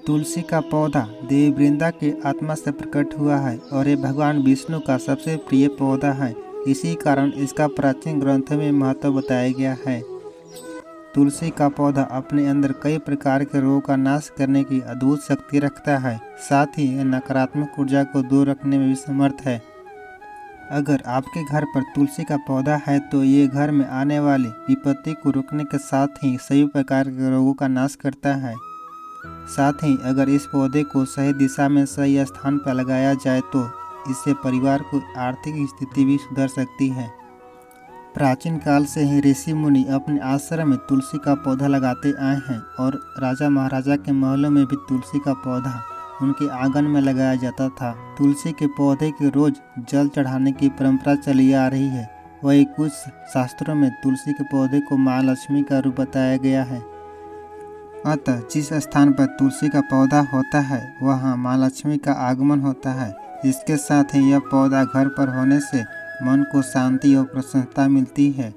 तुलसी का पौधा देवी वृंदा के आत्मा से प्रकट हुआ है और ये भगवान विष्णु का सबसे प्रिय पौधा है। इसी कारण इसका प्राचीन ग्रंथों में महत्व बताया गया है। तुलसी का पौधा अपने अंदर कई प्रकार के रोगों का नाश करने की अद्भुत शक्ति रखता है। साथ ही यह नकारात्मक ऊर्जा को दूर रखने में भी समर्थ है। अगर आपके घर पर तुलसी का पौधा है तो ये घर में आने वाली विपत्ति को रोकने के साथ ही सभी प्रकार के रोगों का नाश करता है। साथ ही अगर इस पौधे को सही दिशा में सही स्थान पर लगाया जाए तो इससे परिवार को आर्थिक स्थिति भी सुधर सकती है। प्राचीन काल से ही ऋषि मुनि अपने आश्रम में तुलसी का पौधा लगाते आए हैं और राजा महाराजा के महलों में भी तुलसी का पौधा उनके आंगन में लगाया जाता था। तुलसी के पौधे के रोज जल चढ़ाने की परंपरा चली आ रही है। वही कुछ शास्त्रों में तुलसी के पौधे को माँ लक्ष्मी का रूप बताया गया है। अतः जिस स्थान पर तुलसी का पौधा होता है वहाँ माँ लक्ष्मी का आगमन होता है। इसके साथ ही यह पौधा घर पर होने से मन को शांति और प्रसन्नता मिलती है।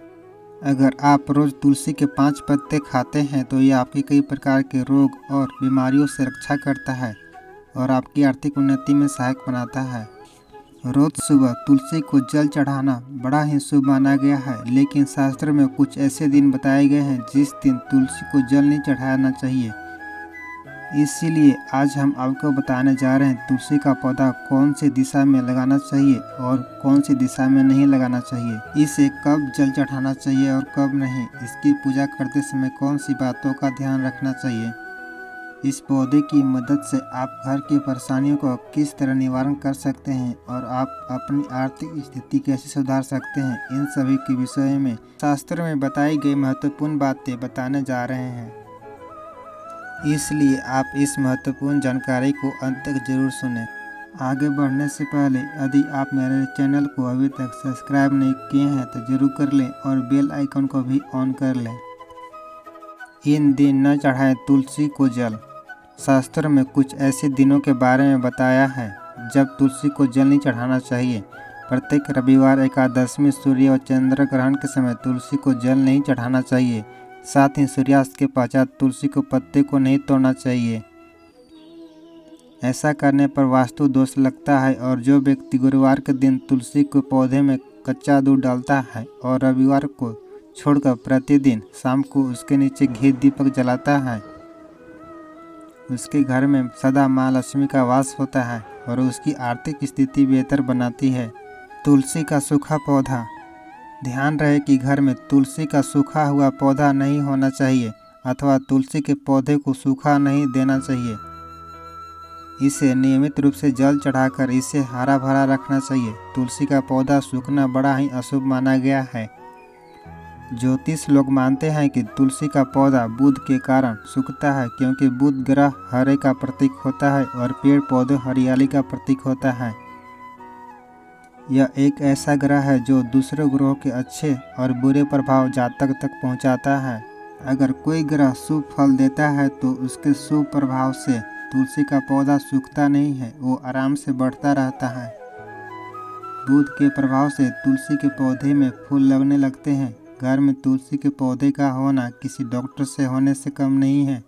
अगर आप रोज तुलसी के 5 पत्ते खाते हैं तो यह आपके कई प्रकार के रोग और बीमारियों से रक्षा करता है और आपकी आर्थिक उन्नति में सहायक बनाता है। रोज सुबह तुलसी को जल चढ़ाना बड़ा ही शुभ माना गया है, लेकिन शास्त्र में कुछ ऐसे दिन बताए गए हैं जिस दिन तुलसी को जल नहीं चढ़ाना चाहिए। इसीलिए आज हम आपको बताने जा रहे हैं तुलसी का पौधा कौन सी दिशा में लगाना चाहिए और कौन सी दिशा में नहीं लगाना चाहिए। इसे कब जल चढ़ाना चाहिए और कब नहीं। इसकी पूजा करते समय कौन सी बातों का ध्यान रखना चाहिए। इस पौधे की मदद से आप घर की परेशानियों को किस तरह निवारण कर सकते हैं और आप अपनी आर्थिक स्थिति कैसे सुधार सकते हैं, इन सभी के विषय में शास्त्र में बताई गई महत्वपूर्ण बातें बताने जा रहे हैं। इसलिए आप इस महत्वपूर्ण जानकारी को अंत तक जरूर सुनें। आगे बढ़ने से पहले यदि आप मेरे चैनल को अभी तक सब्सक्राइब नहीं किए हैं तो जरूर कर लें और बेल आइकन को भी ऑन कर लें। इन दिन न चढ़ाएं तुलसी को जल। शास्त्र में कुछ ऐसे दिनों के बारे में बताया है जब तुलसी को जल नहीं चढ़ाना चाहिए। प्रत्येक रविवार, एकादशमी, सूर्य और चंद्र ग्रहण के समय तुलसी को जल नहीं चढ़ाना चाहिए। साथ ही सूर्यास्त के पश्चात तुलसी को पत्ते को नहीं तोड़ना चाहिए। ऐसा करने पर वास्तु दोष लगता है और जो व्यक्ति गुरुवार के दिन तुलसी के पौधे में कच्चा दूध डालता है और रविवार को छोड़कर प्रतिदिन शाम को उसके नीचे घी दीपक जलाता है, उसके घर में सदा माँ लक्ष्मी का वास होता है और उसकी आर्थिक स्थिति बेहतर बनाती है। तुलसी का सूखा पौधा। ध्यान रहे कि घर में तुलसी का सूखा हुआ पौधा नहीं होना चाहिए अथवा तुलसी के पौधे को सूखा नहीं देना चाहिए। इसे नियमित रूप से जल चढ़ाकर इसे हरा भरा रखना चाहिए। तुलसी का पौधा सूखना बड़ा ही अशुभ माना गया है। ज्योतिष लोग मानते हैं कि तुलसी का पौधा बुध के कारण सूखता है, क्योंकि बुध ग्रह हरे का प्रतीक होता है और पेड़ पौधे हरियाली का प्रतीक होता है। यह एक ऐसा ग्रह है जो दूसरे ग्रहों के अच्छे और बुरे प्रभाव जातक तक पहुंचाता है। अगर कोई ग्रह शुभ फल देता है तो उसके शुभ प्रभाव से तुलसी का पौधा सूखता नहीं है, वो आराम से बढ़ता रहता है। बुध के प्रभाव से तुलसी के पौधे में फूल लगने लगते हैं। घर में तुलसी के पौधे का होना किसी डॉक्टर से होने से कम नहीं है।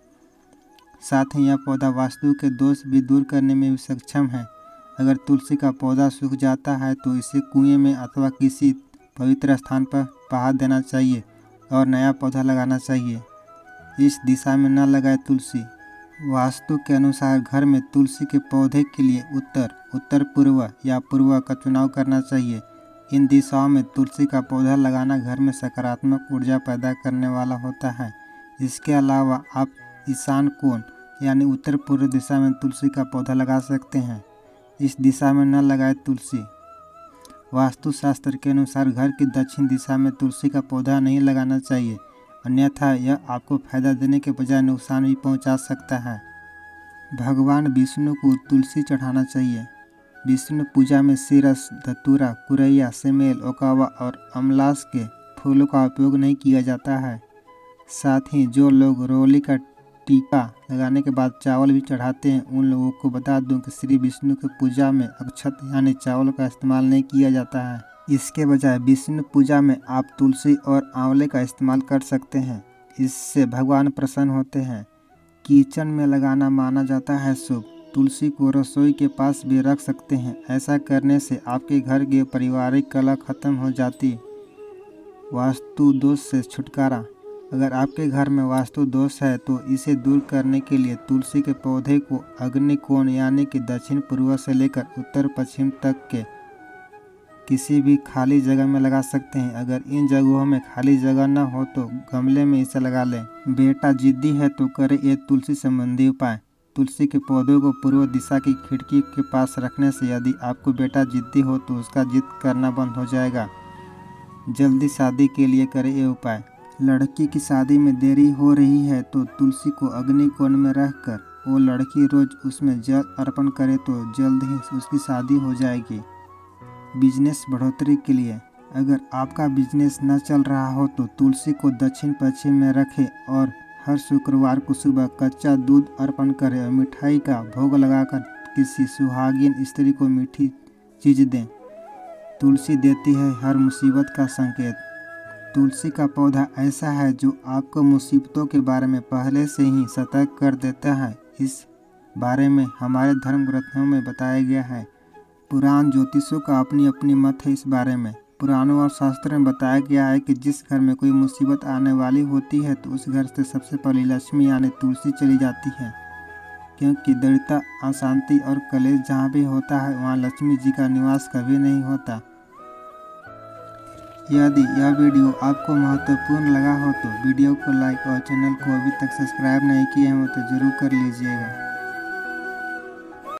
साथ ही यह पौधा वास्तु के दोष भी दूर करने में भी सक्षम है। अगर तुलसी का पौधा सूख जाता है तो इसे कुएं में अथवा किसी पवित्र स्थान पर बहा देना चाहिए और नया पौधा लगाना चाहिए। इस दिशा में न लगाए तुलसी। वास्तु के अनुसार घर में तुलसी के पौधे के लिए उत्तर, उत्तर पूर्व या पूर्व का चुनाव करना चाहिए। इन दिशाओं में तुलसी का पौधा लगाना घर में सकारात्मक ऊर्जा पैदा करने वाला होता है। इसके अलावा आप ईशान कोण यानी उत्तर पूर्व दिशा में तुलसी का पौधा लगा सकते हैं। इस दिशा में न लगाए तुलसी। वास्तुशास्त्र के अनुसार घर की दक्षिण दिशा में तुलसी का पौधा नहीं लगाना चाहिए, अन्यथा यह आपको फायदा देने के बजाय नुकसान भी पहुंचा सकता है। भगवान विष्णु को तुलसी चढ़ाना चाहिए। विष्णु पूजा में सिरस, धतूरा, कुरैया, सेमेल, ओकावा और अमलास के फूलों का उपयोग नहीं किया जाता है। साथ ही जो लोग रोली का टीका लगाने के बाद चावल भी चढ़ाते हैं, उन लोगों को बता दूं कि श्री विष्णु की पूजा में अक्षत यानी चावल का इस्तेमाल नहीं किया जाता है। इसके बजाय विष्णु पूजा में आप तुलसी और आंवले का इस्तेमाल कर सकते हैं। इससे भगवान प्रसन्न होते हैं। किचन में लगाना माना जाता है शुभ। तुलसी को रसोई के पास भी रख सकते हैं। ऐसा करने से आपके घर की पारिवारिक कलह खत्म हो जाती। वास्तु दोष से छुटकारा। अगर आपके घर में वास्तु दोष है तो इसे दूर करने के लिए तुलसी के पौधे को अग्नि कोण यानी कि दक्षिण पूर्व से लेकर उत्तर पश्चिम तक के किसी भी खाली जगह में लगा सकते हैं। अगर इन जगहों में खाली जगह न हो तो गमले में इसे लगा लें। बेटा जिद्दी है तो करें ये तुलसी संबंधी उपाय। तुलसी के पौधों को पूर्व दिशा की खिड़की के पास रखने से यदि आपको बेटा जिद्दी हो तो उसका जिद करना बंद हो जाएगा। जल्दी शादी के लिए करें ये उपाय। लड़की की शादी में देरी हो रही है तो तुलसी को अग्नि कोण में रखकर वो लड़की रोज उसमें जल अर्पण करे तो जल्द ही उसकी शादी हो जाएगी। बिजनेस बढ़ोतरी के लिए। अगर आपका बिजनेस न चल रहा हो तो तुलसी को दक्षिण पश्चिम में रखें और हर शुक्रवार को सुबह कच्चा दूध अर्पण करें और मिठाई का भोग लगाकर किसी सुहागिन स्त्री को मीठी चीज दें। तुलसी देती है हर मुसीबत का संकेत। तुलसी का पौधा ऐसा है जो आपको मुसीबतों के बारे में पहले से ही सतर्क कर देता है। इस बारे में हमारे धर्म ग्रंथों में बताया गया है। पुराण ज्योतिषों का अपनी अपनी मत है इस बारे में। पुराणों और शास्त्रों में बताया गया है कि जिस घर में कोई मुसीबत आने वाली होती है तो उस घर से सबसे पहले लक्ष्मी यानी तुलसी चली जाती है, क्योंकि दरिद्रता, अशांति और कलेश जहाँ भी होता है वहाँ लक्ष्मी जी का निवास कभी नहीं होता। यदि यह वीडियो आपको महत्वपूर्ण लगा हो तो वीडियो को लाइक और चैनल को अभी तक सब्सक्राइब नहीं किए हो तो जरूर कर लीजिएगा।